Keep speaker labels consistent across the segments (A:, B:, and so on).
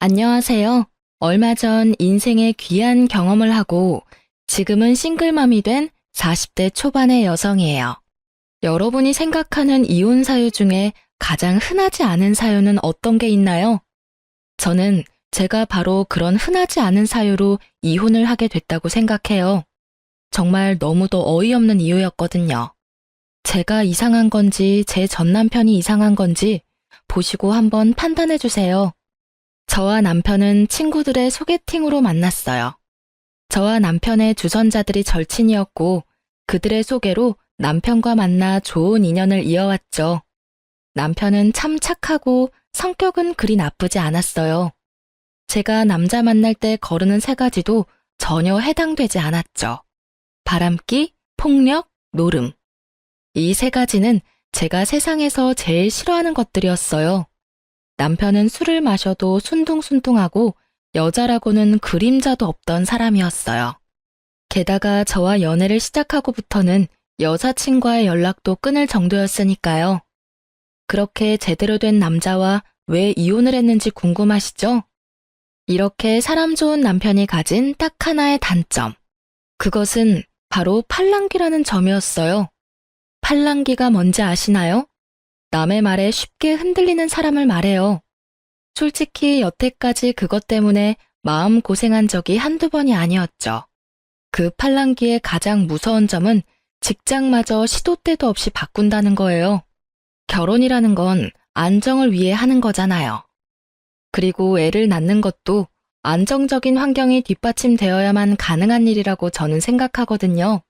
A: 안녕하세요. 얼마 전 인생의 귀한 경험을 하고 지금은 싱글맘이 된 40대 초반의 여성이에요. 여러분이 생각하는 이혼 사유 중에 가장 흔하지 않은 사유는 어떤 게 있나요? 저는 제가 바로 그런 흔하지 않은 사유로 이혼을 하게 됐다고 생각해요. 정말 너무도 어이없는 이유였거든요. 제가 이상한 건지 제 전 남편이 이상한 건지 보시고 한번 판단해 주세요. 저와 남편은 친구들의 소개팅으로 만났어요. 저와 남편의 주선자들이 절친이었고 그들의 소개로 남편과 만나 좋은 인연을 이어왔죠. 남편은 참 착하고 성격은 그리 나쁘지 않았어요. 제가 남자 만날 때 거르는 세 가지도 전혀 해당되지 않았죠. 바람기, 폭력, 노름. 이 세 가지는 제가 세상에서 제일 싫어하는 것들이었어요. 남편은 술을 마셔도 순둥순둥하고 여자라고는 그림자도 없던 사람이었어요. 게다가 저와 연애를 시작하고부터는 여사친과의 연락도 끊을 정도였으니까요. 그렇게 제대로 된 남자와 왜 이혼을 했는지 궁금하시죠? 이렇게 사람 좋은 남편이 가진 딱 하나의 단점. 그것은 바로 팔랑귀라는 점이었어요. 팔랑귀가 뭔지 아시나요? 남의 말에 쉽게 흔들리는 사람을 말해요. 솔직히 여태까지 그것 때문에 마음 고생한 적이 한두 번이 아니었죠. 그 팔랑귀의 가장 무서운 점은 직장마저 시도 때도 없이 바꾼다는 거예요. 결혼이라는 건 안정을 위해 하는 거잖아요. 그리고 애를 낳는 것도 안정적인 환경이 뒷받침되어야만 가능한 일이라고 저는 생각하거든요.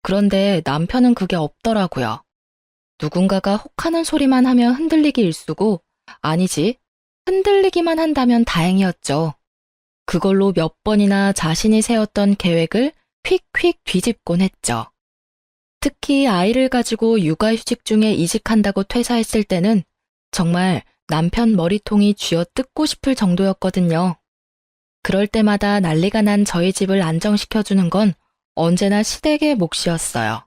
A: 그런데 남편은 그게 없더라고요. 누군가가 혹하는 소리만 하면 흔들리기 일쑤고, 아니지, 흔들리기만 한다면 다행이었죠. 그걸로 몇 번이나 자신이 세웠던 계획을 휙휙 뒤집곤 했죠. 특히 아이를 가지고 육아휴직 중에 이직한다고 퇴사했을 때는 정말 남편 머리통이 쥐어뜯고 싶을 정도였거든요. 그럴 때마다 난리가 난 저희 집을 안정시켜주는 건 언제나 시댁의 몫이었어요.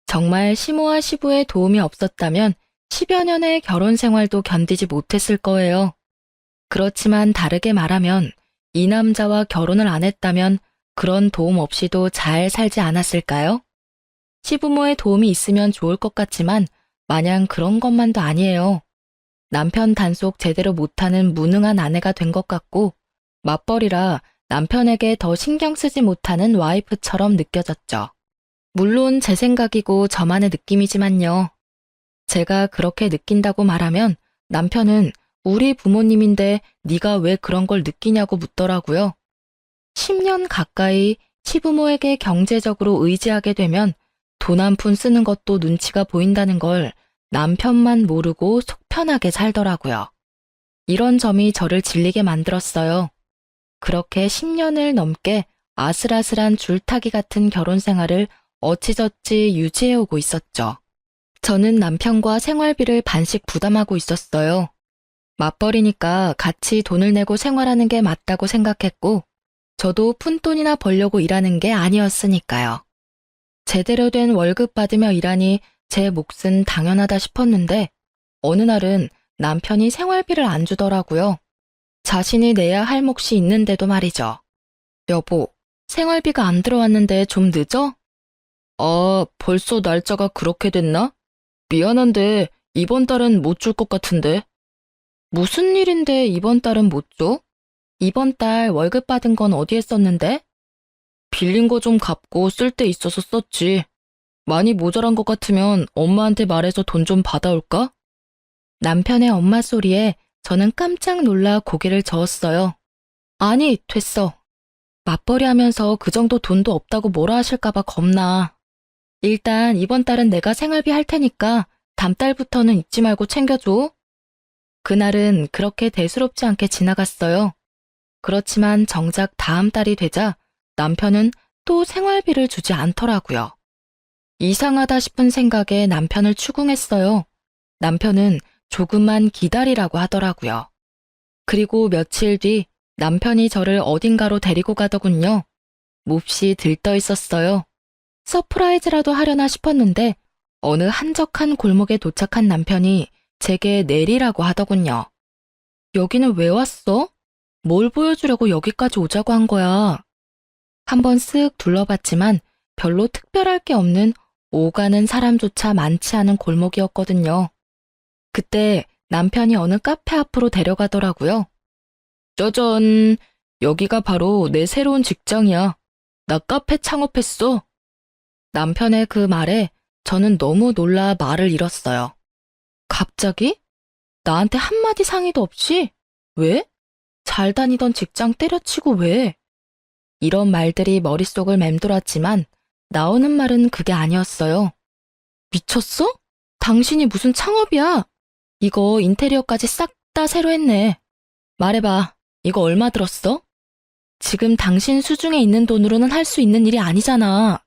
A: 정말 시모와 시부의 도움이 없었다면 10여 년의 결혼 생활도 견디지 못했을 거예요. 그렇지만 다르게 말하면 이 남자와 결혼을 안 했다면 그런 도움 없이도 잘 살지 않았을까요? 시부모의 도움이 있으면 좋을 것 같지만 마냥 그런 것만도 아니에요. 남편 단속 제대로 못하는 무능한 아내가 된 것 같고 맞벌이라 남편에게 더 신경 쓰지 못하는 와이프처럼 느껴졌죠. 물론 제 생각이고 저만의 느낌이지만요. 제가 그렇게 느낀다고 말하면 남편은 우리 부모님인데 네가 왜 그런 걸 느끼냐고 묻더라고요. 10년 가까이 시부모에게 경제적으로 의지하게 되면 돈 한 푼 쓰는 것도 눈치가 보인다는 걸 남편만 모르고 속 편하게 살더라고요. 이런 점이 저를 질리게 만들었어요. 그렇게 10년을 넘게 아슬아슬한 줄타기 같은 결혼 생활을 어찌저찌 유지해오고 있었죠. 저는 남편과 생활비를 반씩 부담하고 있었어요. 맞벌이니까 같이 돈을 내고 생활하는 게 맞다고 생각했고, 저도 푼돈이나 벌려고 일하는 게 아니었으니까요. 제대로 된 월급 받으며 일하니 제 몫은 당연하다 싶었는데, 어느 날은 남편이 생활비를 안 주더라고요. 자신이 내야 할 몫이 있는데도 말이죠. 여보, 생활비가 안 들어왔는데 좀 늦어? 아, 벌써 날짜가 그렇게 됐나? 미안한데 이번 달은 못 줄 것 같은데. 무슨 일인데 이번 달은 못 줘? 이번 달 월급 받은 건 어디에 썼는데? 빌린 거 좀 갚고 쓸 데 있어서 썼지. 많이 모자란 것 같으면 엄마한테 말해서 돈 좀 받아올까? 남편의 엄마 소리에 저는 깜짝 놀라 고개를 저었어요. 아니, 됐어. 맞벌이 하면서 그 정도 돈도 없다고 뭐라 하실까봐 겁나. 일단 이번 달은 내가 생활비 할 테니까 다음 달부터는 잊지 말고 챙겨줘. 그날은 그렇게 대수롭지 않게 지나갔어요. 그렇지만 정작 다음 달이 되자 남편은 또 생활비를 주지 않더라고요. 이상하다 싶은 생각에 남편을 추궁했어요. 남편은 조금만 기다리라고 하더라고요. 그리고 며칠 뒤 남편이 저를 어딘가로 데리고 가더군요. 몹시 들떠 있었어요. 서프라이즈라도 하려나 싶었는데 어느 한적한 골목에 도착한 남편이 제게 내리라고 하더군요. 여기는 왜 왔어? 뭘 보여주려고 여기까지 오자고 한 거야? 한번 쓱 둘러봤지만 별로 특별할 게 없는 오가는 사람조차 많지 않은 골목이었거든요. 그때 남편이 어느 카페 앞으로 데려가더라고요. 짜잔, 여기가 바로 내 새로운 직장이야. 나 카페 창업했어. 남편의 그 말에 저는 너무 놀라 말을 잃었어요. 갑자기? 나한테 한마디 상의도 없이? 왜? 잘 다니던 직장 때려치고 왜? 이런 말들이 머릿속을 맴돌았지만 나오는 말은 그게 아니었어요. 미쳤어? 당신이 무슨 창업이야? 이거 인테리어까지 싹 다 새로 했네. 말해봐. 이거 얼마 들었어? 지금 당신 수중에 있는 돈으로는 할 수 있는 일이 아니잖아.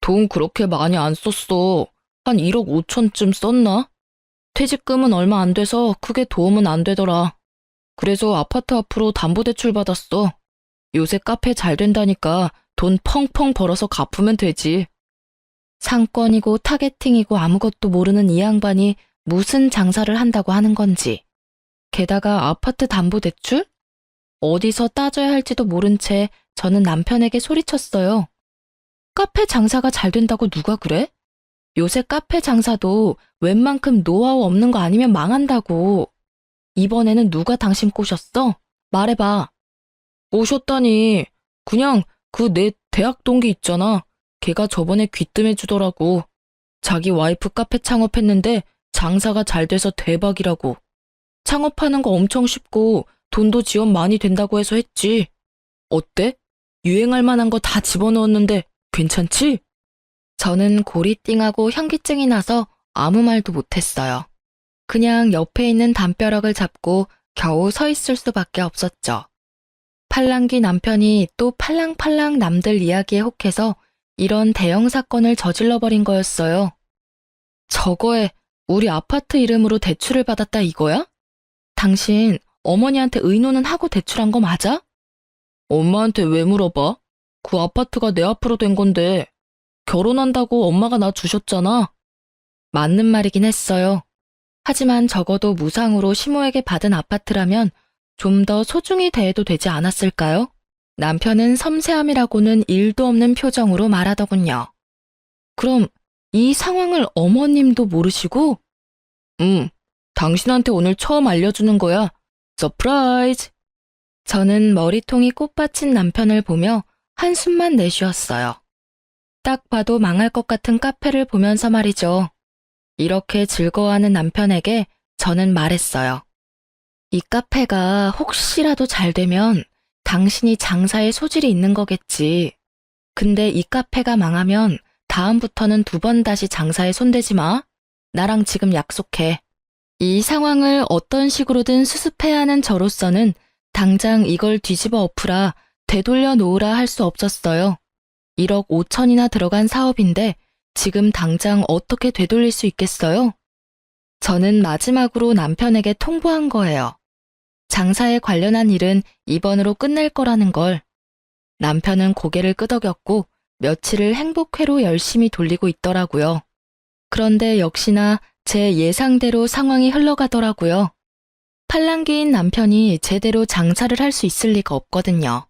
A: 돈 그렇게 많이 안 썼어. 한 1억 5천쯤 썼나? 퇴직금은 얼마 안 돼서 크게 도움은 안 되더라. 그래서 아파트 앞으로 담보대출 받았어. 요새 카페 잘 된다니까 돈 펑펑 벌어서 갚으면 되지. 상권이고 타겟팅이고 아무것도 모르는 이 양반이 무슨 장사를 한다고 하는 건지. 게다가 아파트 담보대출? 어디서 따져야 할지도 모른 채 저는 남편에게 소리쳤어요. 카페 장사가 잘 된다고 누가 그래? 요새 카페 장사도 웬만큼 노하우 없는 거 아니면 망한다고. 이번에는 누가 당신 꼬셨어? 말해봐. 꼬셨다니. 그냥 그 내 대학 동기 있잖아. 걔가 저번에 귀뜸해주더라고. 자기 와이프 카페 창업했는데 장사가 잘 돼서 대박이라고. 창업하는 거 엄청 쉽고 돈도 지원 많이 된다고 해서 했지. 어때? 유행할 만한 거 다 집어넣었는데 괜찮지? 저는 고리띵하고 현기증이 나서 아무 말도 못했어요. 그냥 옆에 있는 담벼락을 잡고 겨우 서 있을 수밖에 없었죠. 팔랑귀 남편이 또 팔랑팔랑 남들 이야기에 혹해서 이런 대형 사건을 저질러버린 거였어요. 저거에 우리 아파트 이름으로 대출을 받았다 이거야? 당신 어머니한테 의논은 하고 대출한 거 맞아? 엄마한테 왜 물어봐? 그 아파트가 내 앞으로 된 건데 결혼한다고 엄마가 나 주셨잖아. 맞는 말이긴 했어요. 하지만 적어도 무상으로 시모에게 받은 아파트라면 좀 더 소중히 대해도 되지 않았을까요? 남편은 섬세함이라고는 일도 없는 표정으로 말하더군요. 그럼 이 상황을 어머님도 모르시고? 당신한테 오늘 처음 알려주는 거야. 서프라이즈! 저는 머리통이 꽃받친 남편을 보며 한숨만 내쉬었어요. 딱 봐도 망할 것 같은 카페를 보면서 말이죠. 이렇게 즐거워하는 남편에게 저는 말했어요. 이 카페가 혹시라도 잘 되면 당신이 장사에 소질이 있는 거겠지. 근데 이 카페가 망하면 다음부터는 2번 다시 장사에 손대지 마. 나랑 지금 약속해. 이 상황을 어떤 식으로든 수습해야 하는 저로서는 당장 이걸 뒤집어 엎으라, 되돌려 놓으라 할 수 없었어요. 1억 5천이나 들어간 사업인데 지금 당장 어떻게 되돌릴 수 있겠어요? 저는 마지막으로 남편에게 통보한 거예요. 장사에 관련한 일은 이번으로 끝낼 거라는 걸. 남편은 고개를 끄덕였고 며칠을 행복회로 열심히 돌리고 있더라고요. 그런데 역시나 제 예상대로 상황이 흘러가더라고요. 팔랑귀인 남편이 제대로 장사를 할 수 있을 리가 없거든요.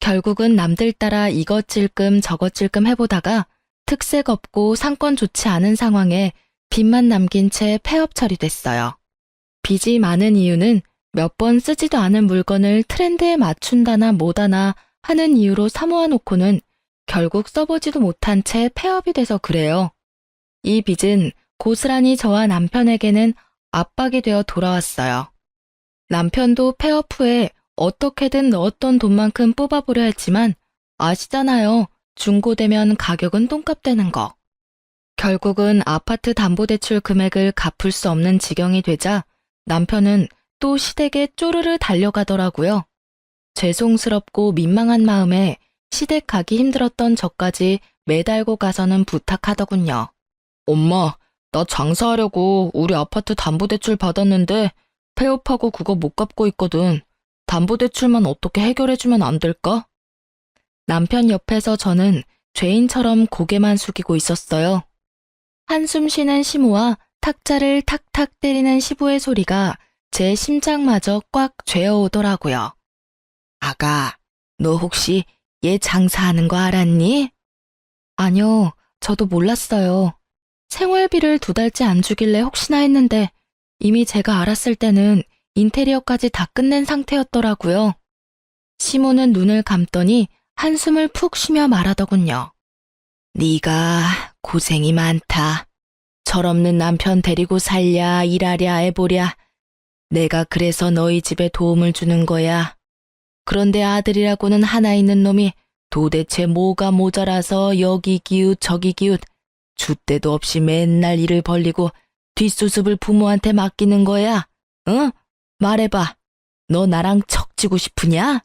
A: 결국은 남들 따라 이것 찔끔 저것 찔끔 해보다가 특색 없고 상권 좋지 않은 상황에 빚만 남긴 채 폐업 처리됐어요. 빚이 많은 이유는 몇 번 쓰지도 않은 물건을 트렌드에 맞춘다나 뭐다나 하는 이유로 사모아놓고는 결국 써보지도 못한 채 폐업이 돼서 그래요. 이 빚은 고스란히 저와 남편에게는 압박이 되어 돌아왔어요. 남편도 폐업 후에 어떻게든 넣었던 돈만큼 뽑아보려 했지만 아시잖아요. 중고되면 가격은 똥값 되는 거. 결국은 아파트 담보대출 금액을 갚을 수 없는 지경이 되자 남편은 또 시댁에 쪼르르 달려가더라고요. 죄송스럽고 민망한 마음에 시댁 가기 힘들었던 저까지 매달고 가서는 부탁하더군요. 엄마, 나 장사하려고 우리 아파트 담보대출 받았는데 폐업하고 그거 못 갚고 있거든. 담보대출만 어떻게 해결해주면 안 될까? 남편 옆에서 저는 죄인처럼 고개만 숙이고 있었어요. 한숨 쉬는 시모와 탁자를 탁탁 때리는 시부의 소리가 제 심장마저 꽉 죄어오더라고요. 아가, 너 혹시 얘 장사하는 거 알았니? 아니요, 저도 몰랐어요. 생활비를 2달째 안 주길래 혹시나 했는데 이미 제가 알았을 때는 인테리어까지 다 끝낸 상태였더라고요. 시모는 눈을 감더니 한숨을 푹 쉬며 말하더군요. 네가 고생이 많다. 철없는 남편 데리고 살랴 일하랴 해보랴. 내가 그래서 너희 집에 도움을 주는 거야. 그런데 아들이라고는 하나 있는 놈이 도대체 뭐가 모자라서 여기 기웃 저기 기웃 줏대도 없이 맨날 일을 벌리고 뒷수습을 부모한테 맡기는 거야. 응? 말해봐. 너 나랑 척지고 싶으냐?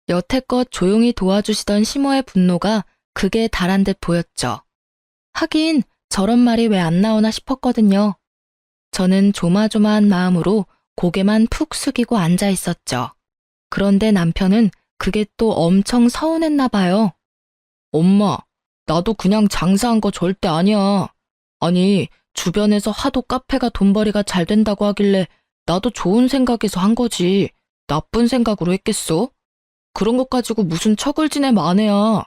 A: 여태껏 조용히 도와주시던 시모의 분노가 극에 달한 듯 보였죠. 하긴 저런 말이 왜 안 나오나 싶었거든요. 저는 조마조마한 마음으로 고개만 푹 숙이고 앉아 있었죠. 그런데 남편은 그게 또 엄청 서운했나 봐요. 엄마, 나도 그냥 장사한 거 절대 아니야. 아니, 주변에서 하도 카페가 돈벌이가 잘 된다고 하길래 나도 좋은 생각에서 한 거지. 나쁜 생각으로 했겠어? 그런 것 가지고 무슨 척을 지내 마네야.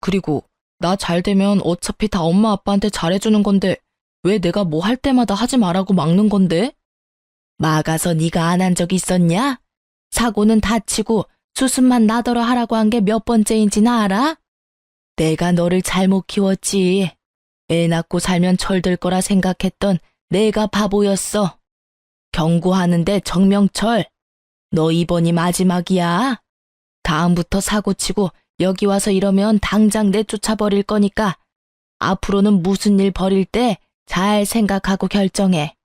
A: 그리고 나 잘 되면 어차피 다 엄마 아빠한테 잘해주는 건데 왜 내가 뭐 할 때마다 하지 말라고 막는 건데? 막아서 네가 안 한 적 있었냐? 사고는 다치고 수습만 나더러 하라고 한 게 몇 번째인지나 알아? 내가 너를 잘못 키웠지. 애 낳고 살면 철들 거라 생각했던 내가 바보였어. 경고하는데 정명철, 너 이번이 마지막이야. 다음부터 사고치고 여기 와서 이러면 당장 내쫓아버릴 거니까 앞으로는 무슨 일 벌일 때 잘 생각하고 결정해.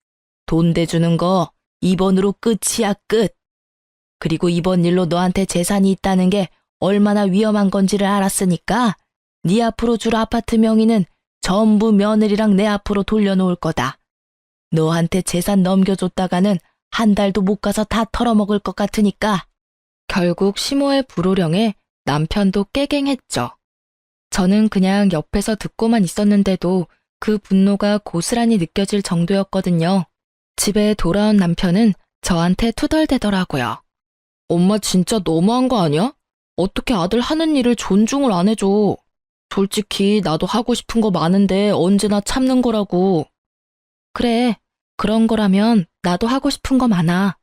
A: 돈 대주는 거 이번으로 끝이야, 끝. 그리고 이번 일로 너한테 재산이 있다는 게 얼마나 위험한 건지를 알았으니까 네 앞으로 줄 아파트 명의는 전부 며느리랑 내 앞으로 돌려놓을 거다. 너한테 재산 넘겨줬다가는 한 달도 못 가서 다 털어먹을 것 같으니까. 결국 시모의 불호령에 남편도 깨갱했죠. 저는 그냥 옆에서 듣고만 있었는데도 그 분노가 고스란히 느껴질 정도였거든요. 집에 돌아온 남편은 저한테 투덜대더라고요. 엄마 진짜 너무한 거 아니야? 어떻게 아들 하는 일을 존중을 안 해줘. 솔직히 나도 하고 싶은 거 많은데 언제나 참는 거라고. 그래, 그런 거라면 나도 하고 싶은 거 많아.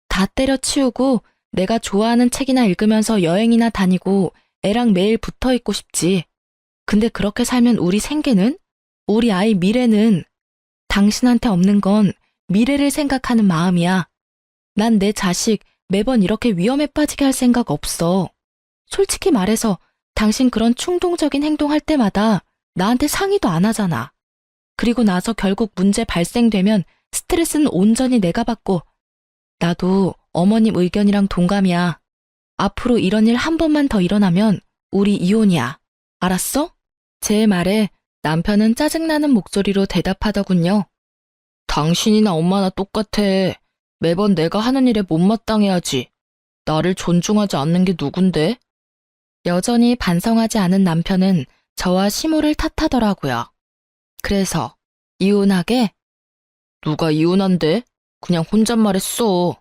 A: 다 때려치우고 내가 좋아하는 책이나 읽으면서 여행이나 다니고 애랑 매일 붙어 있고 싶지. 근데 그렇게 살면 우리 생계는? 우리 아이 미래는? 당신한테 없는 건 미래를 생각하는 마음이야. 난 내 자식 매번 이렇게 위험에 빠지게 할 생각 없어. 솔직히 말해서 당신 그런 충동적인 행동할 때마다 나한테 상의도 안 하잖아. 그리고 나서 결국 문제 발생되면 스트레스는 온전히 내가 받고. 나도 어머님 의견이랑 동감이야. 앞으로 이런 일 한 번만 더 일어나면 우리 이혼이야. 알았어? 제 말에 남편은 짜증나는 목소리로 대답하더군요. 당신이나 엄마나 똑같아. 매번 내가 하는 일에 못마땅해야지. 나를 존중하지 않는 게 누군데? 여전히 반성하지 않은 남편은 저와 시모를 탓하더라고요. 그래서 이혼하게? 누가 이혼한대? 그냥 혼잣말했어.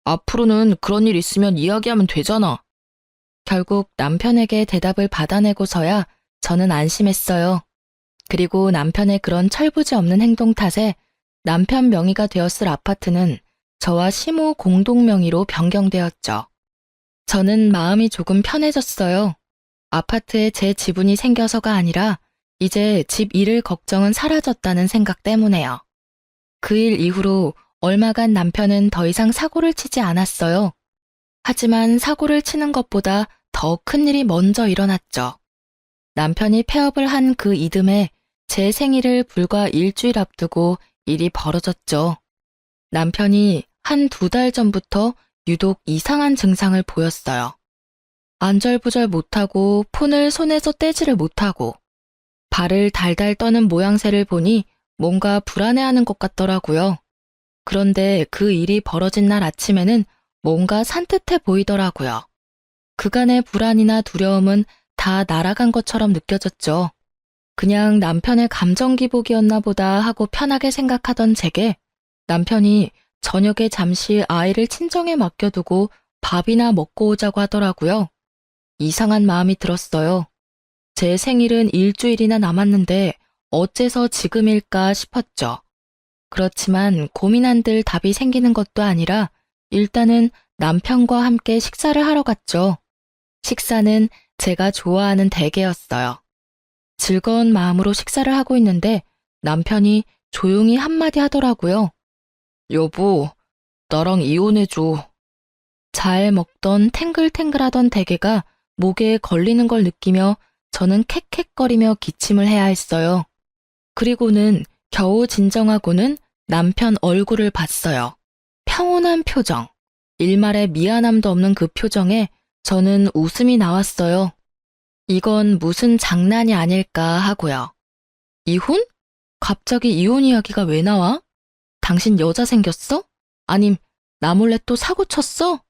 A: 앞으로는 그런 일 있으면 이야기하면 되잖아. 결국 남편에게 대답을 받아내고서야 저는 안심했어요. 그리고 남편의 그런 철부지 없는 행동 탓에 남편 명의가 되었을 아파트는 저와 시모 공동 명의로 변경되었죠. 저는 마음이 조금 편해졌어요. 아파트에 제 지분이 생겨서가 아니라 이제 집 잃을 걱정은 사라졌다는 생각 때문에요. 그 일 이후로 얼마간 남편은 더 이상 사고를 치지 않았어요. 하지만 사고를 치는 것보다 더 큰 일이 먼저 일어났죠. 남편이 폐업을 한 그 이듬해 제 생일을 불과 일주일 앞두고 일이 벌어졌죠. 남편이 한 2달 전부터 유독 이상한 증상을 보였어요. 안절부절 못하고 폰을 손에서 떼지를 못하고 발을 달달 떠는 모양새를 보니 뭔가 불안해하는 것 같더라고요. 그런데 그 일이 벌어진 날 아침에는 뭔가 산뜻해 보이더라고요. 그간의 불안이나 두려움은 다 날아간 것처럼 느껴졌죠. 그냥 남편의 감정 기복이었나 보다 하고 편하게 생각하던 제게 남편이 저녁에 잠시 아이를 친정에 맡겨두고 밥이나 먹고 오자고 하더라고요. 이상한 마음이 들었어요. 제 생일은 일주일이나 남았는데 어째서 지금일까 싶었죠. 그렇지만 고민한들 답이 생기는 것도 아니라 일단은 남편과 함께 식사를 하러 갔죠. 식사는 제가 좋아하는 대게였어요. 즐거운 마음으로 식사를 하고 있는데 남편이 조용히 한마디 하더라고요. 여보, 나랑 이혼해줘. 잘 먹던 탱글탱글하던 대게가 목에 걸리는 걸 느끼며 저는 캑캑거리며 기침을 해야 했어요. 그리고는 겨우 진정하고는 남편 얼굴을 봤어요. 평온한 표정, 일말의 미안함도 없는 그 표정에 저는 웃음이 나왔어요. 이건 무슨 장난이 아닐까 하고요. 이혼? 갑자기 이혼 이야기가 왜 나와? 당신 여자 생겼어? 아님 나 몰래 또 사고 쳤어?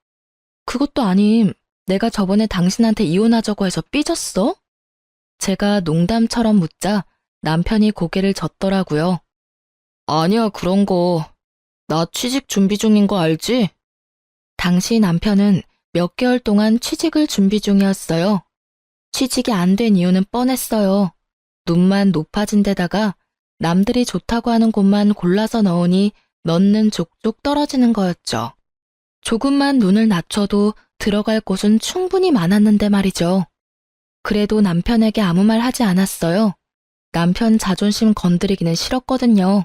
A: 그것도 아님 내가 저번에 당신한테 이혼하자고 해서 삐졌어? 제가 농담처럼 묻자 남편이 고개를 젓더라고요. 아니야, 그런 거. 나 취직 준비 중인 거 알지? 당시 남편은 몇 개월 동안 취직을 준비 중이었어요. 취직이 안 된 이유는 뻔했어요. 눈만 높아진 데다가 남들이 좋다고 하는 곳만 골라서 넣으니 넣는 족족 떨어지는 거였죠. 조금만 눈을 낮춰도 들어갈 곳은 충분히 많았는데 말이죠. 그래도 남편에게 아무 말 하지 않았어요. 남편 자존심 건드리기는 싫었거든요.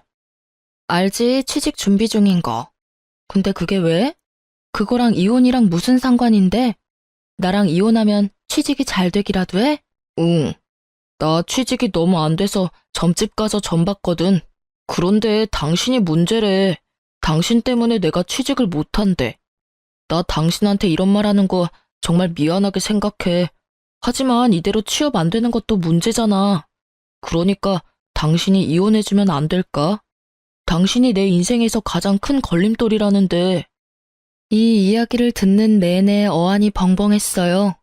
A: 알지, 취직 준비 중인 거. 근데 그게 왜? 그거랑 이혼이랑 무슨 상관인데? 나랑 이혼하면 취직이 잘 되기라도 해? 응. 나 취직이 너무 안 돼서 점집 가서 점 봤거든. 그런데 당신이 문제래. 당신 때문에 내가 취직을 못한대. 나 당신한테 이런 말 하는 거 정말 미안하게 생각해. 하지만 이대로 취업 안 되는 것도 문제잖아. 그러니까 당신이 이혼해주면 안 될까? 당신이 내 인생에서 가장 큰 걸림돌이라는데. 이 이야기를 듣는 내내 어안이 벙벙했어요.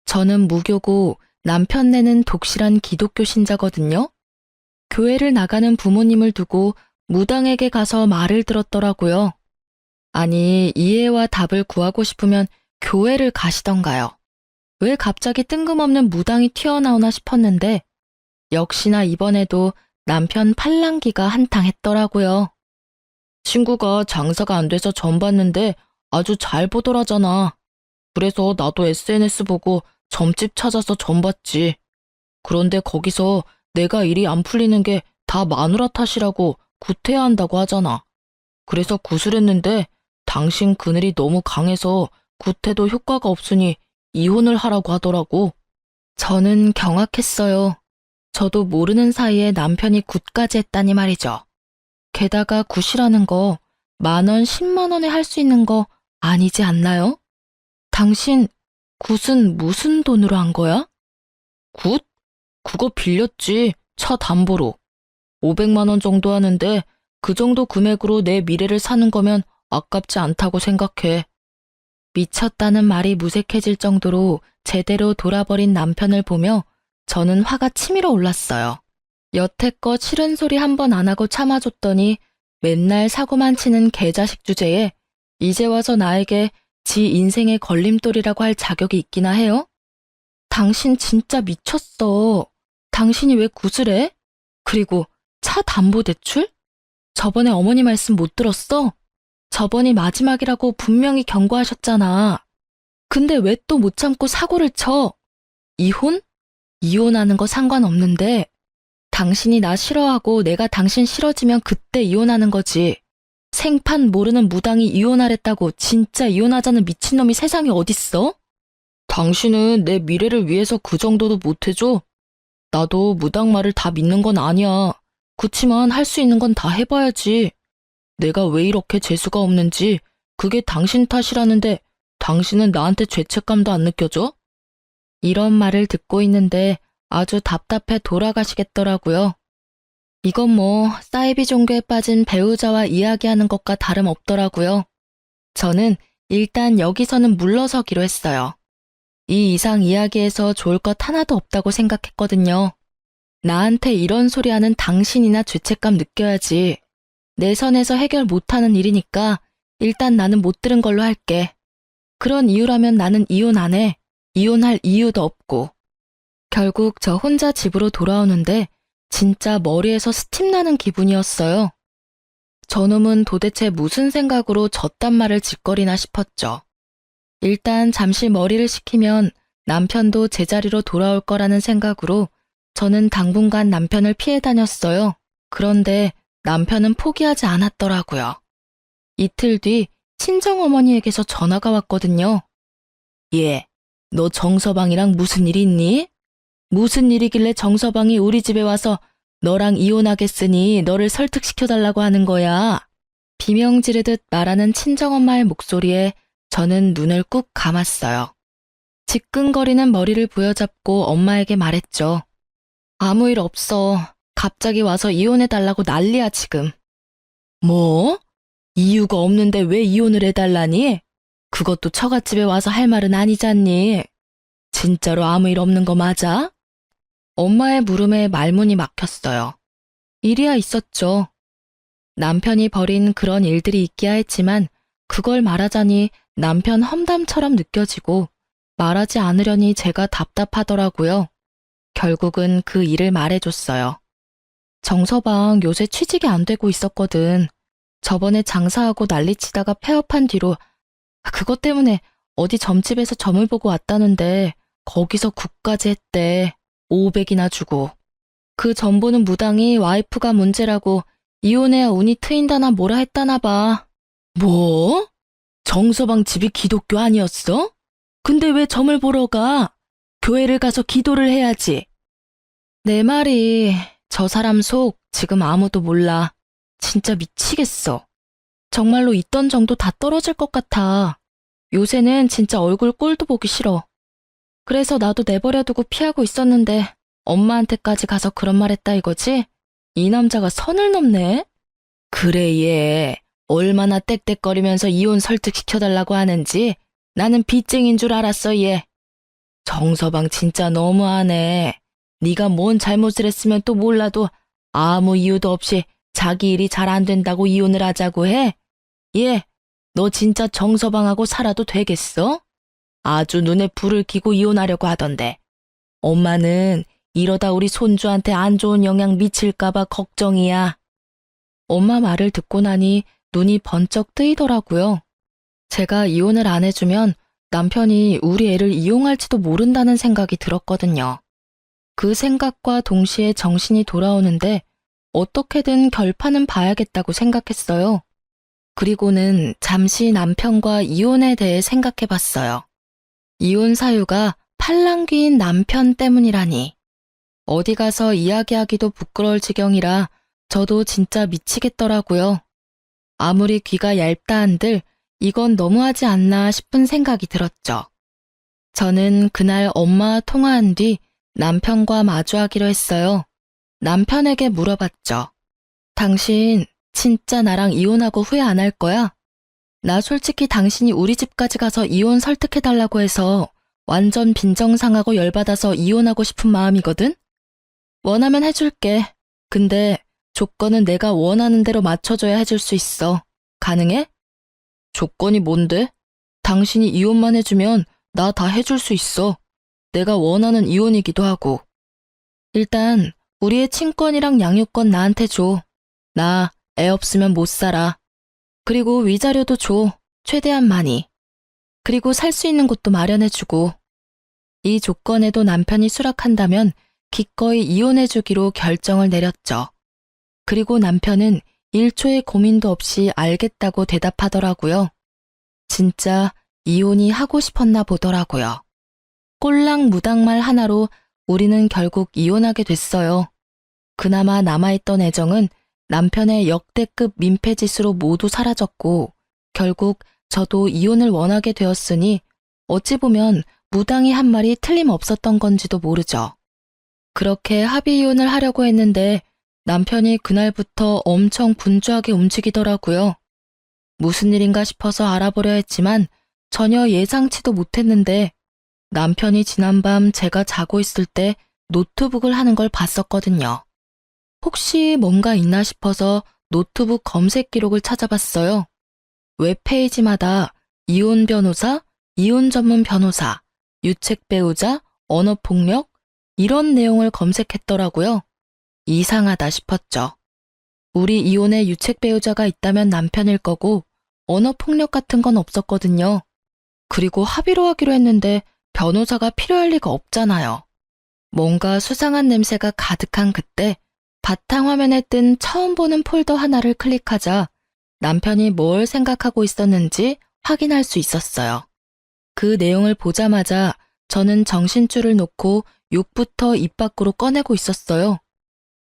A: 저는 무교고 남편네는 독실한 기독교 신자거든요. 교회를 나가는 부모님을 두고 무당에게 가서 말을 들었더라고요. 아니, 이해와 답을 구하고 싶으면 교회를 가시던가요. 왜 갑자기 뜬금없는 무당이 튀어나오나 싶었는데 역시나 이번에도 남편 팔랑귀가 한탕했더라고요. 친구가 장사가 안 돼서 점 봤는데 아주 잘 보더라잖아. 그래서 나도 SNS 보고 점집 찾아서 점 봤지. 그런데 거기서 내가 일이 안 풀리는 게 다 마누라 탓이라고 구태야 한다고 하잖아. 그래서 구술했는데 당신 그늘이 너무 강해서 구태도 효과가 없으니 이혼을 하라고 하더라고. 저는 경악했어요. 저도 모르는 사이에 남편이 굿까지 했다니 말이죠. 게다가 굿이라는 거 10,000원, 100,000원에 할 수 있는 거 아니지 않나요? 당신 굿은 무슨 돈으로 한 거야? 굿? 그거 빌렸지. 차 담보로. 500만 원 정도 하는데 그 정도 금액으로 내 미래를 사는 거면 아깝지 않다고 생각해. 미쳤다는 말이 무색해질 정도로 제대로 돌아버린 남편을 보며 저는 화가 치밀어 올랐어요. 여태껏 싫은 소리 한 번 안 하고 참아줬더니 맨날 사고만 치는 개자식 주제에 이제 와서 나에게 지 인생의 걸림돌이라고 할 자격이 있기나 해요? 당신 진짜 미쳤어. 당신이 왜 굿을 해? 그리고 차 담보대출? 저번에 어머니 말씀 못 들었어? 저번이 마지막이라고 분명히 경고하셨잖아. 근데 왜 또 못 참고 사고를 쳐? 이혼? 이혼하는 거 상관없는데 당신이 나 싫어하고 내가 당신 싫어지면 그때 이혼하는 거지. 생판 모르는 무당이 이혼하랬다고 진짜 이혼하자는 미친놈이 세상에 어딨어? 당신은 내 미래를 위해서 그 정도도 못해줘? 나도 무당 말을 다 믿는 건 아니야. 그치만 할 수 있는 건 다 해봐야지. 내가 왜 이렇게 재수가 없는지 그게 당신 탓이라는데 당신은 나한테 죄책감도 안 느껴져? 이런 말을 듣고 있는데 아주 답답해 돌아가시겠더라고요. 이건 뭐 사이비 종교에 빠진 배우자와 이야기하는 것과 다름없더라고요. 저는 일단 여기서는 물러서기로 했어요. 이 이상 이야기해서 좋을 것 하나도 없다고 생각했거든요. 나한테 이런 소리 하는 당신이나 죄책감 느껴야지. 내 선에서 해결 못하는 일이니까 일단 나는 못 들은 걸로 할게. 그런 이유라면 나는 이혼 안 해. 이혼할 이유도 없고. 결국 저 혼자 집으로 돌아오는데 진짜 머리에서 스팀 나는 기분이었어요. 저놈은 도대체 무슨 생각으로 저딴 말을 짓거리나 싶었죠. 일단 잠시 머리를 식히면 남편도 제자리로 돌아올 거라는 생각으로 저는 당분간 남편을 피해 다녔어요. 그런데 남편은 포기하지 않았더라고요. 이틀 뒤 친정어머니에게서 전화가 왔거든요. 얘, 너 정서방이랑 무슨 일 있니? 무슨 일이길래 정서방이 우리 집에 와서 너랑 이혼하겠으니 너를 설득시켜달라고 하는 거야. 비명 지르듯 말하는 친정엄마의 목소리에 저는 눈을 꾹 감았어요. 지끈거리는 머리를 부여잡고 엄마에게 말했죠. 아무 일 없어. 갑자기 와서 이혼해달라고 난리야 지금. 뭐? 이유가 없는데 왜 이혼을 해달라니? 그것도 처갓집에 와서 할 말은 아니잖니. 진짜로 아무 일 없는 거 맞아? 엄마의 물음에 말문이 막혔어요. 일이야 있었죠. 남편이 벌인 그런 일들이 있기야 했지만 그걸 말하자니 남편 험담처럼 느껴지고 말하지 않으려니 제가 답답하더라고요. 결국은 그 일을 말해줬어요. 정서방 요새 취직이 안 되고 있었거든. 저번에 장사하고 난리치다가 폐업한 뒤로 그것 때문에 어디 점집에서 점을 보고 왔다는데 거기서 굿까지 했대. 500이나 주고. 그 점 보는 무당이 와이프가 문제라고 이혼해야 운이 트인다나 뭐라 했다나 봐. 뭐? 정서방 집이 기독교 아니었어? 근데 왜 점을 보러 가? 교회를 가서 기도를 해야지. 내 말이 저 사람 속 지금 아무도 몰라. 진짜 미치겠어. 정말로 있던 정도 다 떨어질 것 같아. 요새는 진짜 얼굴 꼴도 보기 싫어. 그래서 나도 내버려두고 피하고 있었는데 엄마한테까지 가서 그런 말 했다 이거지? 이 남자가 선을 넘네? 그래 얘 얼마나 떽떽거리면서 이혼 설득시켜달라고 하는지 나는 빚쟁인 줄 알았어 얘. 정서방 진짜 너무하네. 네가 뭔 잘못을 했으면 또 몰라도 아무 이유도 없이 자기 일이 잘 안 된다고 이혼을 하자고 해? 얘, 너 진짜 정서방하고 살아도 되겠어? 아주 눈에 불을 켜고 이혼하려고 하던데. 엄마는 이러다 우리 손주한테 안 좋은 영향 미칠까봐 걱정이야. 엄마 말을 듣고 나니 눈이 번쩍 뜨이더라고요. 제가 이혼을 안 해주면 남편이 우리 애를 이용할지도 모른다는 생각이 들었거든요. 그 생각과 동시에 정신이 돌아오는데 어떻게든 결판은 봐야겠다고 생각했어요. 그리고는 잠시 남편과 이혼에 대해 생각해봤어요. 이혼 사유가 팔랑귀인 남편 때문이라니. 어디 가서 이야기하기도 부끄러울 지경이라 저도 진짜 미치겠더라고요. 아무리 귀가 얇다 한들 이건 너무하지 않나 싶은 생각이 들었죠. 저는 그날 엄마와 통화한 뒤 남편과 마주하기로 했어요. 남편에게 물어봤죠. 당신 진짜 나랑 이혼하고 후회 안 할 거야? 나 솔직히 당신이 우리 집까지 가서 이혼 설득해달라고 해서 완전 빈정상하고 열받아서 이혼하고 싶은 마음이거든? 원하면 해줄게. 근데 조건은 내가 원하는 대로 맞춰줘야 해줄 수 있어. 가능해? 조건이 뭔데? 당신이 이혼만 해주면 나 다 해줄 수 있어. 내가 원하는 이혼이기도 하고. 일단 우리의 친권이랑 양육권 나한테 줘. 나 애 없으면 못 살아. 그리고 위자료도 줘. 최대한 많이. 그리고 살 수 있는 곳도 마련해주고. 이 조건에도 남편이 수락한다면 기꺼이 이혼해주기로 결정을 내렸죠. 그리고 남편은 1초의 고민도 없이 알겠다고 대답하더라고요. 진짜 이혼이 하고 싶었나 보더라고요. 꼴랑무당말 하나로 우리는 결국 이혼하게 됐어요. 그나마 남아있던 애정은 남편의 역대급 민폐짓으로 모두 사라졌고 결국 저도 이혼을 원하게 되었으니 어찌 보면 무당이 한 말이 틀림없었던 건지도 모르죠. 그렇게 합의 이혼을 하려고 했는데 남편이 그날부터 엄청 분주하게 움직이더라고요. 무슨 일인가 싶어서 알아보려 했지만 전혀 예상치도 못했는데 남편이 지난밤 제가 자고 있을 때 노트북을 하는 걸 봤었거든요. 혹시 뭔가 있나 싶어서 노트북 검색 기록을 찾아봤어요. 웹페이지마다 이혼 변호사, 이혼 전문 변호사, 유책 배우자, 언어폭력, 이런 내용을 검색했더라고요. 이상하다 싶었죠. 우리 이혼에 유책 배우자가 있다면 남편일 거고 언어폭력 같은 건 없었거든요. 그리고 합의로 하기로 했는데 변호사가 필요할 리가 없잖아요. 뭔가 수상한 냄새가 가득한 그때 바탕화면에 뜬 처음 보는 폴더 하나를 클릭하자 남편이 뭘 생각하고 있었는지 확인할 수 있었어요. 그 내용을 보자마자 저는 정신줄을 놓고 욕부터 입 밖으로 꺼내고 있었어요.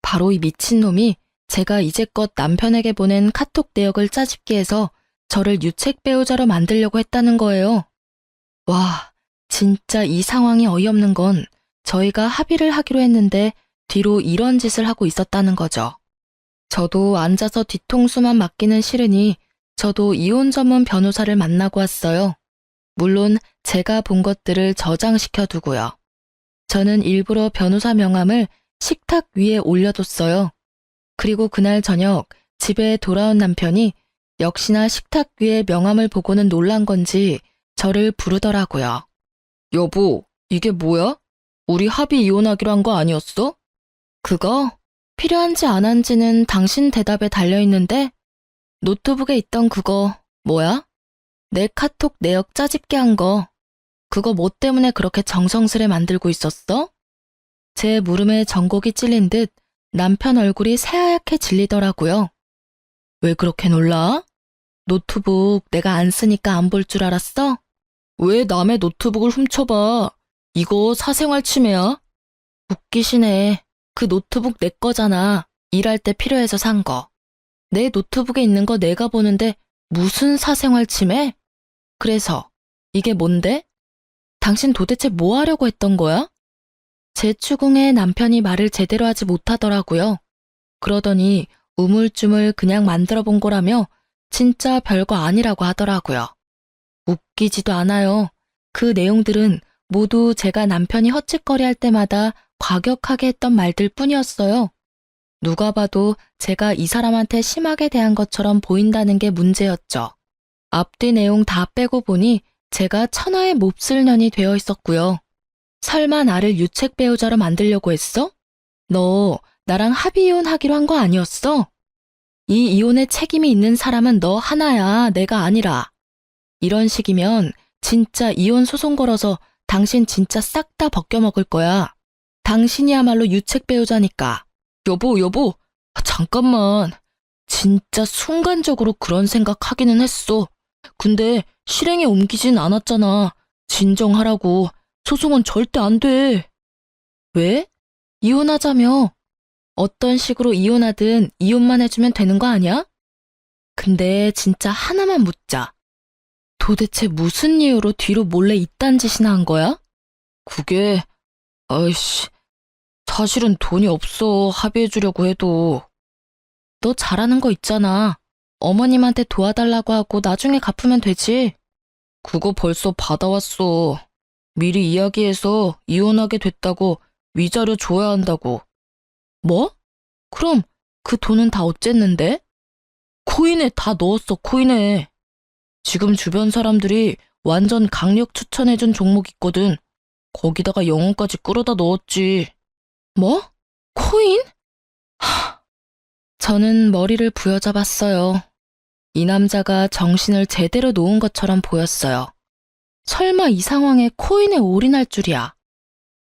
A: 바로 이 미친놈이 제가 이제껏 남편에게 보낸 카톡 내역을 짜집기 해서 저를 유책 배우자로 만들려고 했다는 거예요. 와, 진짜 이 상황이 어이없는 건 저희가 합의를 하기로 했는데 뒤로 이런 짓을 하고 있었다는 거죠. 저도 앉아서 뒤통수만 맞기는 싫으니 저도 이혼 전문 변호사를 만나고 왔어요. 물론 제가 본 것들을 저장시켜 두고요. 저는 일부러 변호사 명함을 식탁 위에 올려뒀어요. 그리고 그날 저녁 집에 돌아온 남편이 역시나 식탁 위에 명함을 보고는 놀란 건지 저를 부르더라고요. 여보, 이게 뭐야? 우리 합의 이혼하기로 한 거 아니었어? 그거 필요한지 안 한지는 당신 대답에 달려있는데 노트북에 있던 그거 뭐야? 내 카톡 내역 짜집게 한 거. 그거 뭐 때문에 그렇게 정성스레 만들고 있었어? 제 물음에 전곡이 찔린 듯 남편 얼굴이 새하얗게 질리더라고요. 왜 그렇게 놀라? 노트북 내가 안 쓰니까 안 볼 줄 알았어? 왜 남의 노트북을 훔쳐봐? 이거 사생활 침해야? 웃기시네. 그 노트북 내 거잖아. 일할 때 필요해서 산 거. 내 노트북에 있는 거 내가 보는데 무슨 사생활 침해? 그래서 이게 뭔데? 당신 도대체 뭐 하려고 했던 거야? 제 추궁에 남편이 말을 제대로 하지 못하더라고요. 그러더니 우물쭈물 그냥 만들어 본 거라며 진짜 별거 아니라고 하더라고요. 웃기지도 않아요. 그 내용들은 모두 제가 남편이 헛짓거리할 때마다 과격하게 했던 말들 뿐이었어요. 누가 봐도 제가 이 사람한테 심하게 대한 것처럼 보인다는 게 문제였죠. 앞뒤 내용 다 빼고 보니 제가 천하의 몹쓸 년이 되어 있었고요. 설마 나를 유책 배우자로 만들려고 했어? 너 나랑 합의 이혼하기로 한 거 아니었어? 이 이혼에 책임이 있는 사람은 너 하나야, 내가 아니라. 이런 식이면 진짜 이혼 소송 걸어서 당신 진짜 싹 다 벗겨먹을 거야. 당신이야말로 유책 배우자니까. 여보, 잠깐만. 진짜 순간적으로 그런 생각하기는 했어. 근데 실행에 옮기진 않았잖아. 진정하라고. 소송은 절대 안 돼. 왜? 이혼하자며. 어떤 식으로 이혼하든 이혼만 해주면 되는 거 아니야? 근데 진짜 하나만 묻자. 도대체 무슨 이유로 뒤로 몰래 이딴 짓이나 한 거야? 그게, 아이씨, 사실은 돈이 없어, 합의해주려고 해도. 너 잘하는 거 있잖아. 어머님한테 도와달라고 하고 나중에 갚으면 되지. 그거 벌써 받아왔어. 미리 이야기해서 이혼하게 됐다고 위자료 줘야 한다고. 뭐? 그럼 그 돈은 다 어쨌는데? 코인에 다 넣었어, 코인에. 지금 주변 사람들이 완전 강력 추천해준 종목 있거든. 거기다가 영혼까지 끌어다 넣었지. 뭐? 코인? 저는 머리를 부여잡았어요. 이 남자가 정신을 제대로 놓은 것처럼 보였어요. 설마 이 상황에 코인에 올인할 줄이야.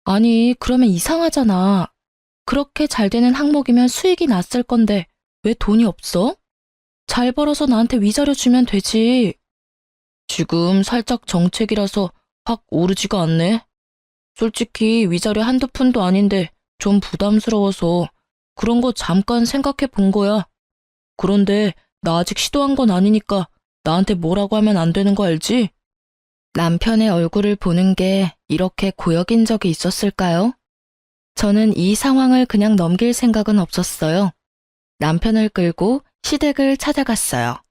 A: 아니, 그러면 이상하잖아. 그렇게 잘 되는 항목이면 수익이 났을 건데 왜 돈이 없어? 잘 벌어서 나한테 위자료 주면 되지. 지금 살짝 정책이라서 확 오르지가 않네. 솔직히 위자료 한두 푼도 아닌데 좀 부담스러워서 그런 거 잠깐 생각해 본 거야. 그런데 나 아직 시도한 건 아니니까 나한테 뭐라고 하면 안 되는 거 알지? 남편의 얼굴을 보는 게 이렇게 고역인 적이 있었을까요? 저는 이 상황을 그냥 넘길 생각은 없었어요. 남편을 끌고 시댁을 찾아갔어요.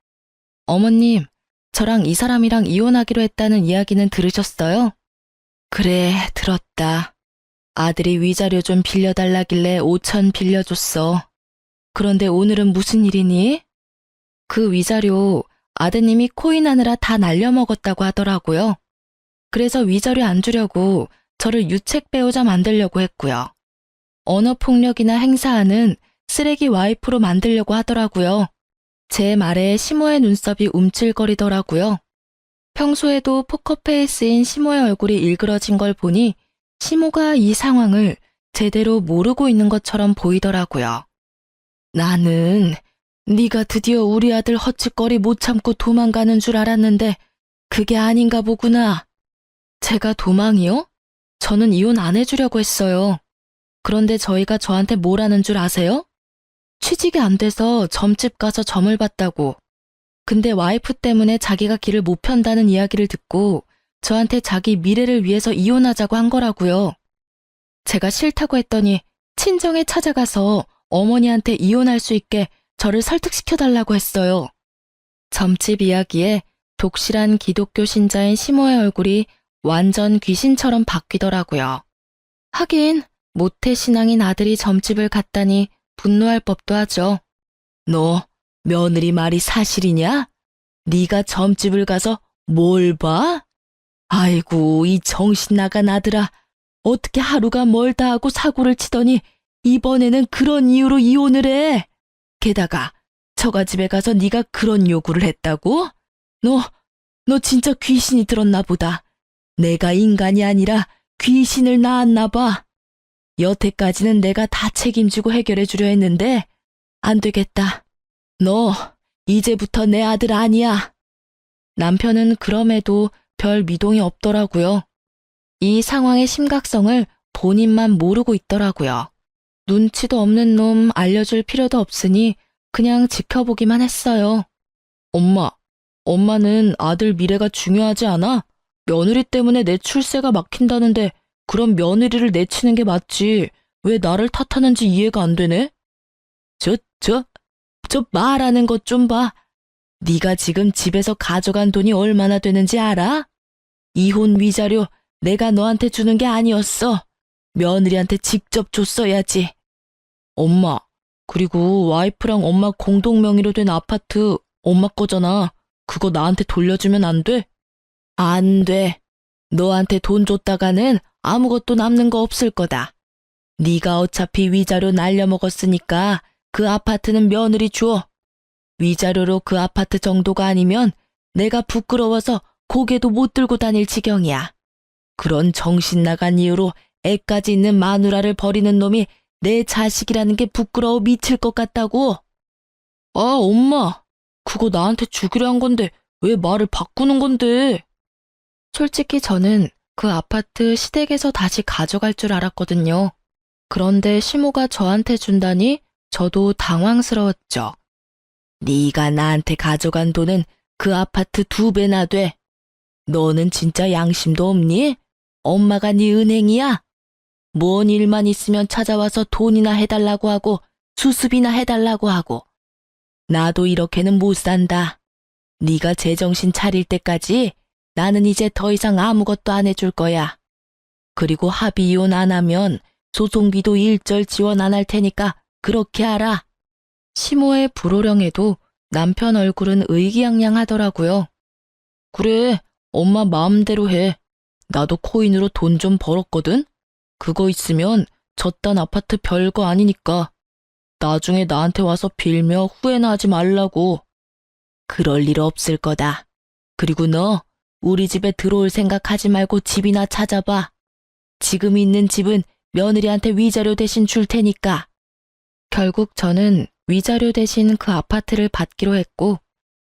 A: 어머님, 저랑 이 사람이랑 이혼하기로 했다는 이야기는 들으셨어요? 그래, 들었다. 아들이 위자료 좀 빌려달라길래 5천 빌려줬어. 그런데 오늘은 무슨 일이니? 그 위자료 아드님이 코인 하느라 다 날려먹었다고 하더라고요. 그래서 위자료 안 주려고 저를 유책 배우자 만들려고 했고요. 언어폭력이나 행사하는 쓰레기 와이프로 만들려고 하더라고요. 제 말에 시모의 눈썹이 움찔거리더라고요. 평소에도 포커페이스인 시모의 얼굴이 일그러진 걸 보니 시모가 이 상황을 제대로 모르고 있는 것처럼 보이더라고요. 나는 네가 드디어 우리 아들 헛짓거리 못 참고 도망가는 줄 알았는데 그게 아닌가 보구나. 제가 도망이요? 저는 이혼 안 해주려고 했어요. 그런데 저희가 저한테 뭘 하는 줄 아세요? 취직이 안 돼서 점집 가서 점을 봤다고. 근데 와이프 때문에 자기가 길을 못 편다는 이야기를 듣고 저한테 자기 미래를 위해서 이혼하자고 한 거라고요. 제가 싫다고 했더니 친정에 찾아가서 어머니한테 이혼할 수 있게 저를 설득시켜달라고 했어요. 점집 이야기에 독실한 기독교 신자인 시모의 얼굴이 완전 귀신처럼 바뀌더라고요. 하긴 모태신앙인 아들이 점집을 갔다니 분노할 법도 하죠. 너 며느리 말이 사실이냐? 네가 점집을 가서 뭘 봐? 아이고 이 정신 나간 아들아. 어떻게 하루가 멀다 하고 사고를 치더니 이번에는 그런 이유로 이혼을 해. 게다가 처가집에 가서 네가 그런 요구를 했다고? 너 진짜 귀신이 들었나 보다. 내가 인간이 아니라 귀신을 낳았나 봐. 여태까지는 내가 다 책임지고 해결해 주려 했는데 안 되겠다. 너 이제부터 내 아들 아니야. 남편은 그럼에도 별 미동이 없더라고요. 이 상황의 심각성을 본인만 모르고 있더라고요. 눈치도 없는 놈 알려줄 필요도 없으니 그냥 지켜보기만 했어요. 엄마는 아들 미래가 중요하지 않아? 며느리 때문에 내 출세가 막힌다는데 그럼 며느리를 내치는 게 맞지. 왜 나를 탓하는지 이해가 안 되네? 저 말하는 것 좀 봐. 네가 지금 집에서 가져간 돈이 얼마나 되는지 알아? 이혼 위자료 내가 너한테 주는 게 아니었어. 며느리한테 직접 줬어야지. 엄마, 그리고 와이프랑 엄마 공동 명의로 된 아파트 엄마 거잖아. 그거 나한테 돌려주면 안 돼? 안 돼. 너한테 돈 줬다가는 아무것도 남는 거 없을 거다. 네가 어차피 위자료 날려먹었으니까 그 아파트는 며느리 줘. 위자료로 그 아파트 정도가 아니면 내가 부끄러워서 고개도 못 들고 다닐 지경이야. 그런 정신 나간 이유로 애까지 있는 마누라를 버리는 놈이 내 자식이라는 게 부끄러워 미칠 것 같다고. 아, 엄마. 그거 나한테 주기로 한 건데 왜 말을 바꾸는 건데? 솔직히 저는 그 아파트 시댁에서 다시 가져갈 줄 알았거든요. 그런데 시모가 저한테 준다니 저도 당황스러웠죠. 네가 나한테 가져간 돈은 그 아파트 2배나 돼. 너는 진짜 양심도 없니? 엄마가 네 은행이야? 뭔 일만 있으면 찾아와서 돈이나 해달라고 하고 수습이나 해달라고 하고. 나도 이렇게는 못 산다. 네가 제정신 차릴 때까지 나는 이제 더 이상 아무것도 안 해줄 거야. 그리고 합의 이혼 안 하면 소송비도 일절 지원 안 할 테니까 그렇게 알아. 시모의 불호령에도 남편 얼굴은 의기양양하더라고요. 그래, 엄마 마음대로 해. 나도 코인으로 돈 좀 벌었거든? 그거 있으면 저딴 아파트 별거 아니니까. 나중에 나한테 와서 빌며 후회나 하지 말라고. 그럴 일 없을 거다. 그리고 너 우리 집에 들어올 생각하지 말고 집이나 찾아봐. 지금 있는 집은 며느리한테 위자료 대신 줄 테니까. 결국 저는 위자료 대신 그 아파트를 받기로 했고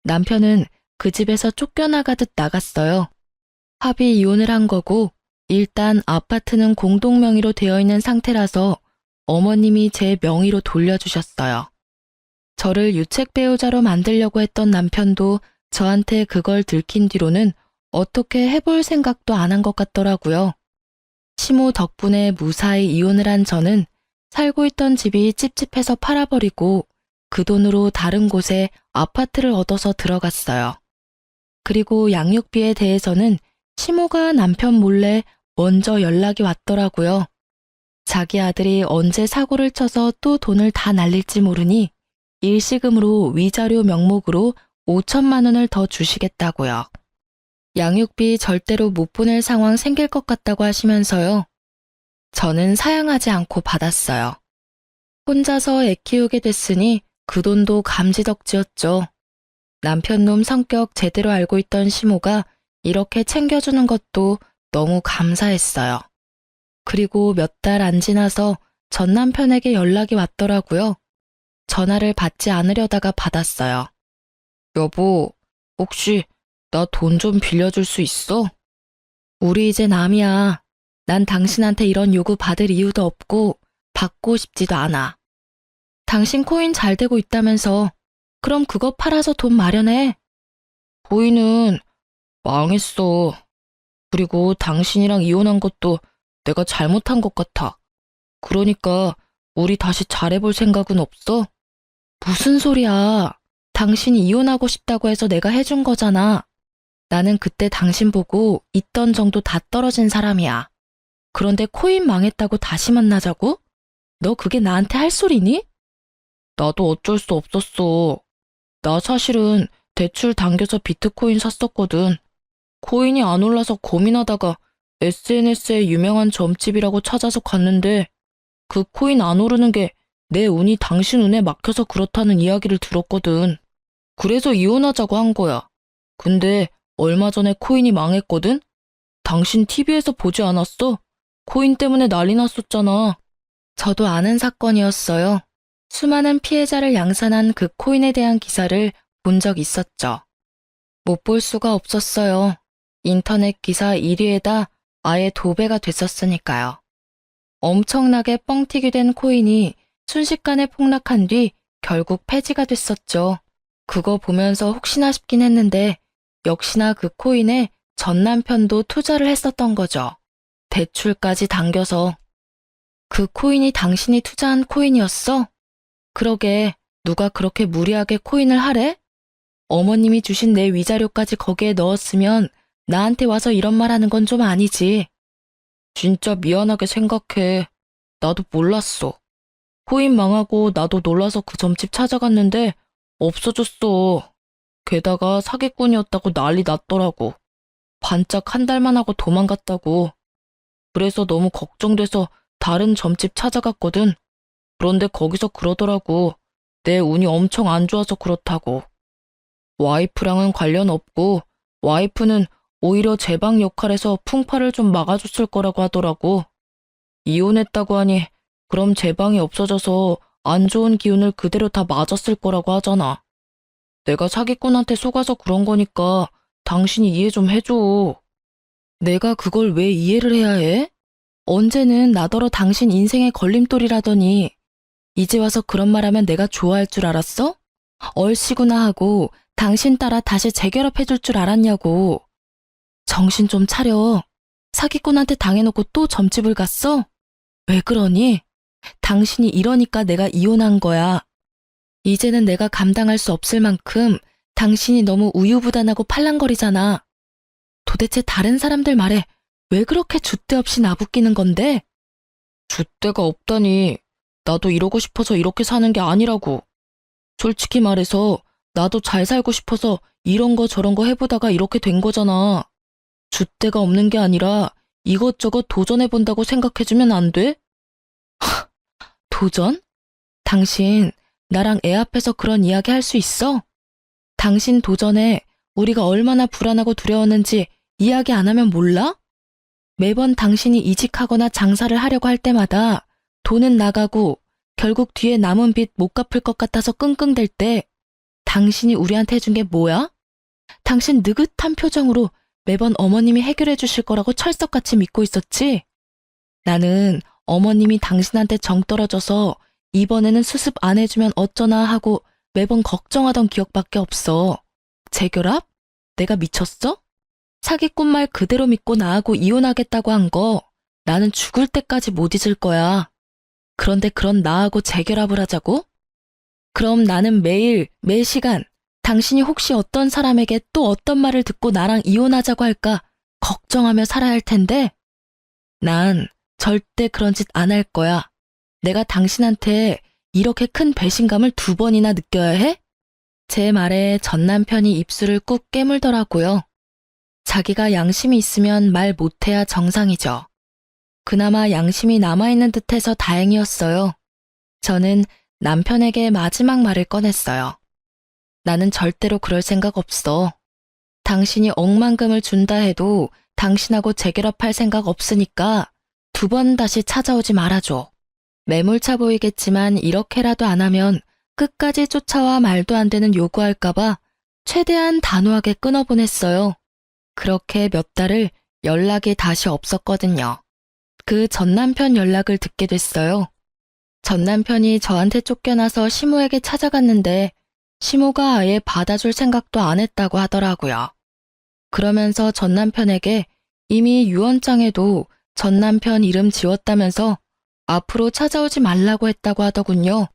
A: 남편은 그 집에서 쫓겨나가듯 나갔어요. 합의 이혼을 한 거고 일단 아파트는 공동 명의로 되어 있는 상태라서 어머님이 제 명의로 돌려주셨어요. 저를 유책 배우자로 만들려고 했던 남편도 저한테 그걸 들킨 뒤로는 어떻게 해볼 생각도 안 한 것 같더라고요. 시모 덕분에 무사히 이혼을 한 저는 살고 있던 집이 찝찝해서 팔아버리고 그 돈으로 다른 곳에 아파트를 얻어서 들어갔어요. 그리고 양육비에 대해서는 시모가 남편 몰래 먼저 연락이 왔더라고요. 자기 아들이 언제 사고를 쳐서 또 돈을 다 날릴지 모르니 일시금으로 위자료 명목으로 5천만 원을 더 주시겠다고요. 양육비 절대로 못 보낼 상황 생길 것 같다고 하시면서요. 저는 사양하지 않고 받았어요. 혼자서 애 키우게 됐으니 그 돈도 감지덕지였죠. 남편 놈 성격 제대로 알고 있던 시모가 이렇게 챙겨주는 것도 너무 감사했어요. 그리고 몇 달 안 지나서 전 남편에게 연락이 왔더라고요. 전화를 받지 않으려다가 받았어요. 여보, 혹시 나 돈 좀 빌려줄 수 있어? 우리 이제 남이야. 난 당신한테 이런 요구 받을 이유도 없고 받고 싶지도 않아. 당신 코인 잘 되고 있다면서. 그럼 그거 팔아서 돈 마련해. 코인은 망했어. 그리고 당신이랑 이혼한 것도 내가 잘못한 것 같아. 그러니까 우리 다시 잘해볼 생각은 없어? 무슨 소리야. 당신이 이혼하고 싶다고 해서 내가 해준 거잖아. 나는 그때 당신 보고 있던 정도 다 떨어진 사람이야. 그런데 코인 망했다고 다시 만나자고? 너 그게 나한테 할 소리니? 나도 어쩔 수 없었어. 나 사실은 대출 당겨서 비트코인 샀었거든. 코인이 안 올라서 고민하다가 SNS에 유명한 점집이라고 찾아서 갔는데 그 코인 안 오르는 게 내 운이 당신 운에 막혀서 그렇다는 이야기를 들었거든. 그래서 이혼하자고 한 거야. 근데 얼마 전에 코인이 망했거든? 당신 TV에서 보지 않았어? 코인 때문에 난리 났었잖아. 저도 아는 사건이었어요. 수많은 피해자를 양산한 그 코인에 대한 기사를 본 적 있었죠. 못 볼 수가 없었어요. 인터넷 기사 1위에다 아예 도배가 됐었으니까요. 엄청나게 뻥튀기 된 코인이 순식간에 폭락한 뒤 결국 폐지가 됐었죠. 그거 보면서 혹시나 싶긴 했는데 역시나 그 코인에 전 남편도 투자를 했었던 거죠. 대출까지 당겨서. 그 코인이 당신이 투자한 코인이었어? 그러게 누가 그렇게 무리하게 코인을 하래? 어머님이 주신 내 위자료까지 거기에 넣었으면 나한테 와서 이런 말 하는 건 좀 아니지. 진짜 미안하게 생각해. 나도 몰랐어. 코인 망하고 나도 놀라서 그 점집 찾아갔는데 없어졌어. 게다가 사기꾼이었다고 난리 났더라고. 반짝 한 달만 하고 도망갔다고. 그래서 너무 걱정돼서 다른 점집 찾아갔거든. 그런데 거기서 그러더라고. 내 운이 엄청 안 좋아서 그렇다고. 와이프랑은 관련 없고 와이프는 오히려 제 방 역할에서 풍파를 좀 막아줬을 거라고 하더라고. 이혼했다고 하니 그럼 제 방이 없어져서 안 좋은 기운을 그대로 다 맞았을 거라고 하잖아. 내가 사기꾼한테 속아서 그런 거니까 당신이 이해 좀 해줘. 내가 그걸 왜 이해를 해야 해? 언제는 나더러 당신 인생의 걸림돌이라더니 이제 와서 그런 말하면 내가 좋아할 줄 알았어? 얼씨구나 하고 당신 따라 다시 재결합해줄 줄 알았냐고. 정신 좀 차려. 사기꾼한테 당해놓고 또 점집을 갔어? 왜 그러니? 당신이 이러니까 내가 이혼한 거야. 이제는 내가 감당할 수 없을 만큼 당신이 너무 우유부단하고 팔랑거리잖아. 도대체 다른 사람들 말에 왜 그렇게 줏대 없이 나부끼는 건데? 줏대가 없다니. 나도 이러고 싶어서 이렇게 사는 게 아니라고. 솔직히 말해서 나도 잘 살고 싶어서 이런 거 저런 거 해보다가 이렇게 된 거잖아. 줏대가 없는 게 아니라 이것저것 도전해본다고 생각해주면 안 돼? 도전? 당신 나랑 애 앞에서 그런 이야기 할 수 있어? 당신 도전에 우리가 얼마나 불안하고 두려웠는지 이야기 안 하면 몰라? 매번 당신이 이직하거나 장사를 하려고 할 때마다 돈은 나가고 결국 뒤에 남은 빚 못 갚을 것 같아서 끙끙댈 때 당신이 우리한테 해준 게 뭐야? 당신 느긋한 표정으로 매번 어머님이 해결해 주실 거라고 철석같이 믿고 있었지? 나는 어머님이 당신한테 정 떨어져서 이번에는 수습 안 해주면 어쩌나 하고 매번 걱정하던 기억밖에 없어. 재결합? 내가 미쳤어? 사기꾼 말 그대로 믿고 나하고 이혼하겠다고 한 거 나는 죽을 때까지 못 잊을 거야. 그런데 그런 나하고 재결합을 하자고? 그럼 나는 매일, 매 시간 당신이 혹시 어떤 사람에게 또 어떤 말을 듣고 나랑 이혼하자고 할까 걱정하며 살아야 할 텐데 난 절대 그런 짓 안 할 거야. 내가 당신한테 이렇게 큰 배신감을 2번이나 느껴야 해? 제 말에 전 남편이 입술을 꾹 깨물더라고요. 자기가 양심이 있으면 말 못해야 정상이죠. 그나마 양심이 남아있는 듯해서 다행이었어요. 저는 남편에게 마지막 말을 꺼냈어요. 나는 절대로 그럴 생각 없어. 당신이 억만금을 준다 해도 당신하고 재결합할 생각 없으니까 2번 다시 찾아오지 말아줘. 매몰차 보이겠지만 이렇게라도 안 하면 끝까지 쫓아와 말도 안 되는 요구할까봐 최대한 단호하게 끊어보냈어요. 그렇게 몇 달을 연락이 다시 없었거든요. 그 전남편 연락을 듣게 됐어요. 전남편이 저한테 쫓겨나서 시모에게 찾아갔는데 시모가 아예 받아줄 생각도 안 했다고 하더라고요. 그러면서 전남편에게 이미 유언장에도 전남편 이름 지웠다면서 앞으로 찾아오지 말라고 했다고 하더군요.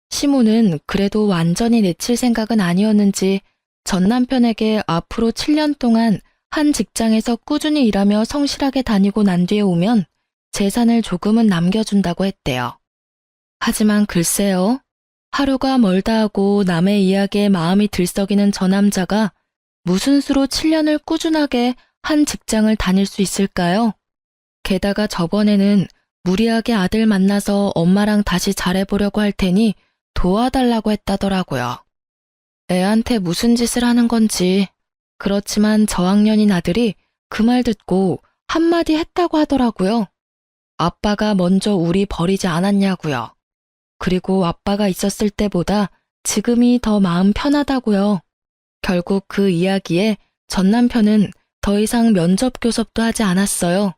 A: 시모는 그래도 완전히 내칠 생각은 아니었는지 전남편에게 앞으로 7년 동안 한 직장에서 꾸준히 일하며 성실하게 다니고 난 뒤에 오면 재산을 조금은 남겨준다고 했대요. 하지만 글쎄요. 하루가 멀다 하고 남의 이야기에 마음이 들썩이는 저 남자가 무슨 수로 7년을 꾸준하게 한 직장을 다닐 수 있을까요? 게다가 저번에는 무리하게 아들 만나서 엄마랑 다시 잘해보려고 할 테니 도와달라고 했다더라고요. 애한테 무슨 짓을 하는 건지. 그렇지만 저학년인 아들이 그 말 듣고 한마디 했다고 하더라고요. 아빠가 먼저 우리 버리지 않았냐고요. 그리고 아빠가 있었을 때보다 지금이 더 마음 편하다고요. 결국 그 이야기에 전 남편은 더 이상 면접 교섭도 하지 않았어요.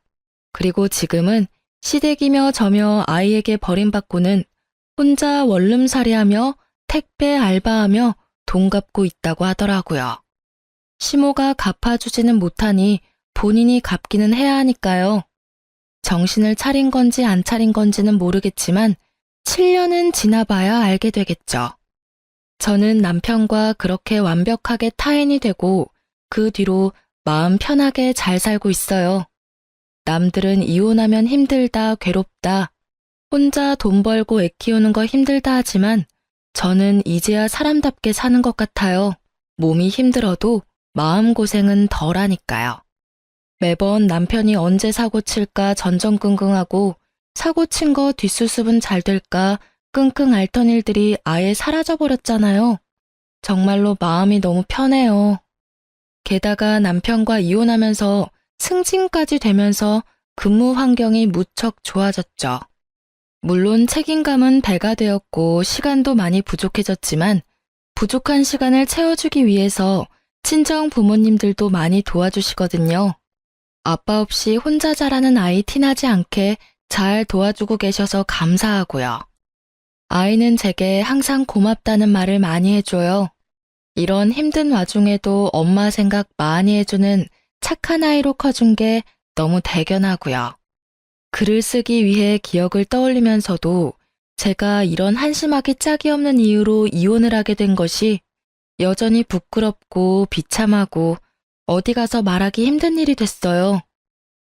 A: 그리고 지금은 시댁이며 저며 아이에게 버림받고는 혼자 원룸살이하며 택배 알바하며 돈 갚고 있다고 하더라고요. 시모가 갚아주지는 못하니 본인이 갚기는 해야 하니까요. 정신을 차린 건지 안 차린 건지는 모르겠지만 7년은 지나봐야 알게 되겠죠. 저는 남편과 그렇게 완벽하게 타인이 되고 그 뒤로 마음 편하게 잘 살고 있어요. 남들은 이혼하면 힘들다, 괴롭다, 혼자 돈 벌고 애 키우는 거 힘들다 하지만 저는 이제야 사람답게 사는 것 같아요. 몸이 힘들어도 마음고생은 덜하니까요. 매번 남편이 언제 사고 칠까 전전긍긍하고 사고 친 거 뒷수습은 잘 될까 끙끙 앓던 일들이 아예 사라져버렸잖아요. 정말로 마음이 너무 편해요. 게다가 남편과 이혼하면서 승진까지 되면서 근무 환경이 무척 좋아졌죠. 물론 책임감은 배가 되었고 시간도 많이 부족해졌지만 부족한 시간을 채워주기 위해서 친정 부모님들도 많이 도와주시거든요. 아빠 없이 혼자 자라는 아이 티나지 않게 잘 도와주고 계셔서 감사하고요. 아이는 제게 항상 고맙다는 말을 많이 해줘요. 이런 힘든 와중에도 엄마 생각 많이 해주는 착한 아이로 커준 게 너무 대견하고요. 글을 쓰기 위해 기억을 떠올리면서도 제가 이런 한심하기 짝이 없는 이유로 이혼을 하게 된 것이 여전히 부끄럽고 비참하고 어디 가서 말하기 힘든 일이 됐어요.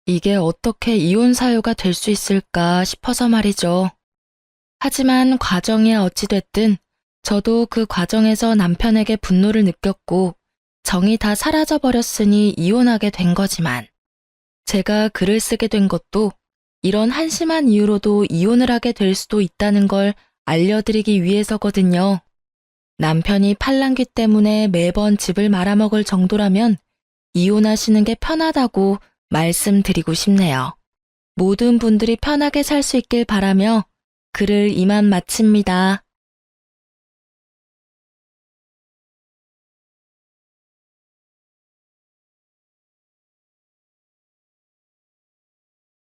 A: 이게 어떻게 이혼 사유가 될 수 있을까 싶어서 말이죠. 하지만 과정이 어찌됐든 저도 그 과정에서 남편에게 분노를 느꼈고 정이 다 사라져버렸으니 이혼하게 된 거지만 제가 글을 쓰게 된 것도 이런 한심한 이유로도 이혼을 하게 될 수도 있다는 걸 알려드리기 위해서거든요. 남편이 팔랑귀 때문에 매번 집을 말아먹을 정도라면 이혼하시는 게 편하다고 말씀드리고 싶네요. 모든 분들이 편하게 살 수 있길 바라며 글을 이만 마칩니다.